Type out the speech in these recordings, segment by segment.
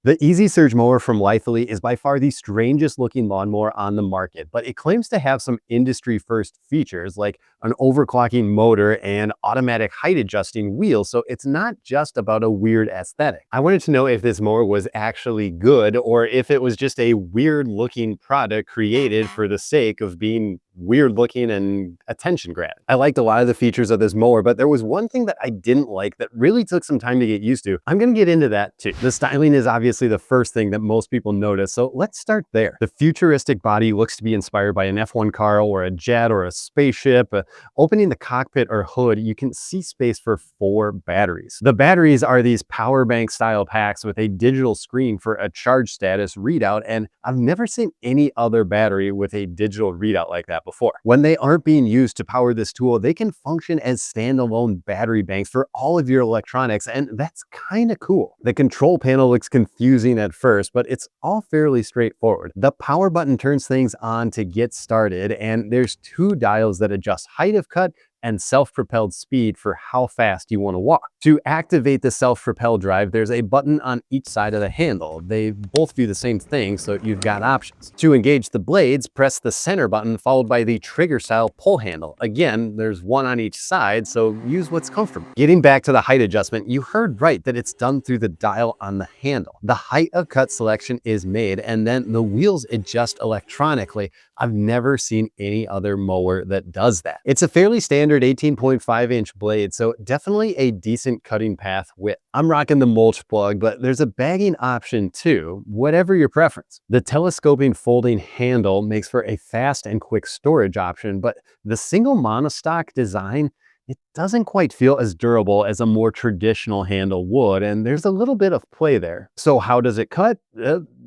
The Easy Surge mower from Litheli is by far the strangest looking lawnmower on the market, but it claims to have some industry first features like an overclocking motor and automatic height adjusting wheels, so it's not just about a weird aesthetic. I wanted to know if this mower was actually good or if it was just a weird looking product created for the sake of being weird looking and attention grabbing. I liked a lot of the features of this mower, but there was one thing that I didn't like that really took some time to get used to. I'm gonna get into that too. The styling is obviously the first thing that most people notice, so let's start there. The futuristic body looks to be inspired by an F1 car or a jet or a spaceship. Opening the cockpit or hood, you can see space for 4 batteries. The batteries are these power bank style packs with a digital screen for a charge status readout, and I've never seen any other battery with a digital readout like that before. When they aren't being used to power this tool, they can function as standalone battery banks for all of your electronics, and that's kind of cool. The control panel looks confusing at first, but it's all fairly straightforward. The power button turns things on to get started, and there's 2 dials that adjust height of cut and self-propelled speed for how fast you want to walk. To activate the self-propelled drive, there's a button on each side of the handle. They both do the same thing, so you've got options. To engage the blades, press the center button followed by the trigger-style pull handle. Again, there's one on each side, so use what's comfortable. Getting back to the height adjustment, you heard right that it's done through the dial on the handle. The height of cut selection is made, and then the wheels adjust electronically. I've never seen any other mower that does that. It's a fairly standard 18.5-inch blade, so definitely a decent cutting path width. I'm rocking the mulch plug, but there's a bagging option too, whatever your preference. The telescoping folding handle makes for a fast and quick storage option, but the single monostock design, it doesn't quite feel as durable as a more traditional handle would, and there's a little bit of play there. So how does it cut?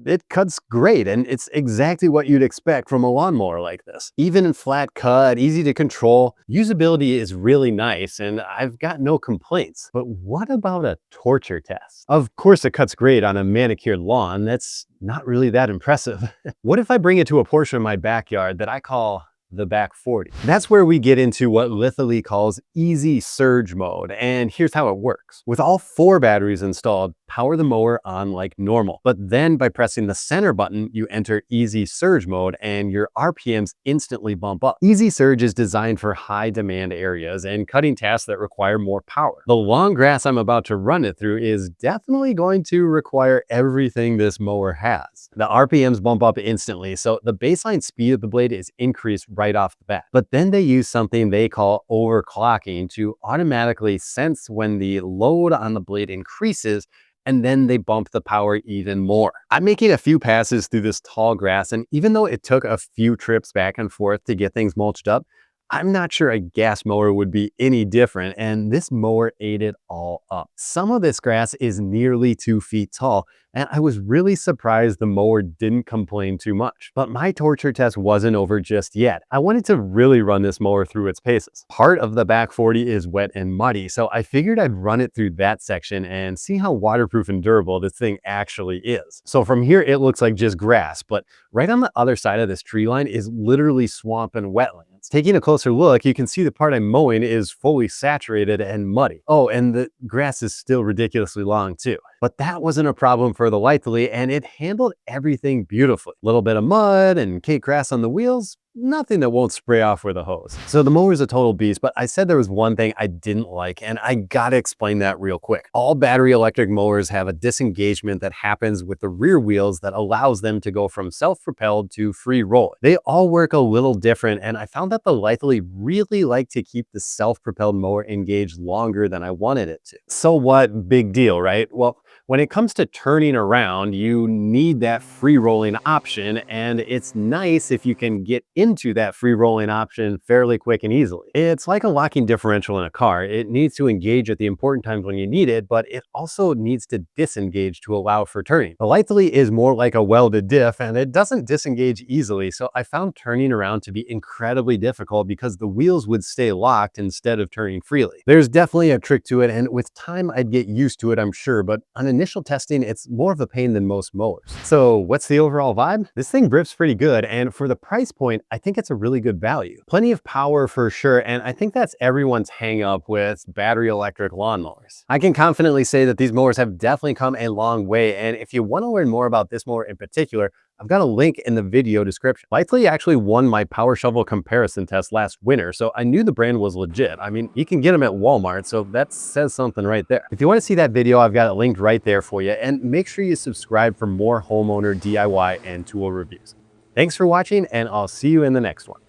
It cuts great, and it's exactly what you'd expect from a lawnmower like this. Even in flat cut, easy to control, usability is really nice, and I've got no complaints. But what about a torture test? Of course it cuts great on a manicured lawn. That's not really that impressive. What if I bring it to a portion of my backyard that I call the back 40? That's where we get into what Litheli calls easy surge mode, and here's how it works. With all 4 batteries installed, power the mower on like normal, but then by pressing the center button, you enter easy surge mode and your RPMs instantly bump up. Easy surge is designed for high demand areas and cutting tasks that require more power. The long grass I'm about to run it through is definitely going to require everything this mower has. The RPMs bump up instantly, so the baseline speed of the blade is increased right off the bat. But then they use something they call overclocking to automatically sense when the load on the blade increases, and then they bump the power even more. I'm making a few passes through this tall grass, and even though it took a few trips back and forth to get things mulched up, I'm not sure a gas mower would be any different, and this mower ate it all up. Some of this grass is nearly 2 feet tall, and I was really surprised the mower didn't complain too much. But my torture test wasn't over just yet. I wanted to really run this mower through its paces. Part of the back 40 is wet and muddy, so I figured I'd run it through that section and see how waterproof and durable this thing actually is. So from here, it looks like just grass, but right on the other side of this tree line is literally swamp and wetland. Taking a closer look, you can see the part I'm mowing is fully saturated and muddy. Oh, and the grass is still ridiculously long too. But that wasn't a problem for the Litheli, and it handled everything beautifully. A little bit of mud and cake grass on the wheels, nothing that won't spray off with a hose. So the mower is a total beast, but I said there was one thing I didn't like, and I gotta explain that real quick. All battery electric mowers have a disengagement that happens with the rear wheels that allows them to go from self-propelled to free roll. They all work a little different, and I found that the Litheli really liked to keep the self-propelled mower engaged longer than I wanted it to. So what? Big deal, right? Well, when it comes to turning around, you need that free rolling option, and it's nice if you can get into that free rolling option fairly quick and easily. It's like a locking differential in a car. It needs to engage at the important times when you need it, but it also needs to disengage to allow for turning. The Litheli is more like a welded diff, and it doesn't disengage easily, so I found turning around to be incredibly difficult because the wheels would stay locked instead of turning freely. There's definitely a trick to it, and with time I'd get used to it, I'm sure, but on initial testing, it's more of a pain than most mowers. So what's the overall vibe? This thing grips pretty good, and for the price point, I think it's a really good value. Plenty of power for sure, and I think that's everyone's hang up with battery electric lawnmowers. I can confidently say that these mowers have definitely come a long way, and if you want to learn more about this mower in particular, I've got a link in the video description. Litheli actually won my power shovel comparison test last winter, so I knew the brand was legit. I mean, you can get them at Walmart, so that says something right there. If you want to see that video, I've got it linked right there for you, and make sure you subscribe for more homeowner DIY and tool reviews. Thanks for watching, and I'll see you in the next one.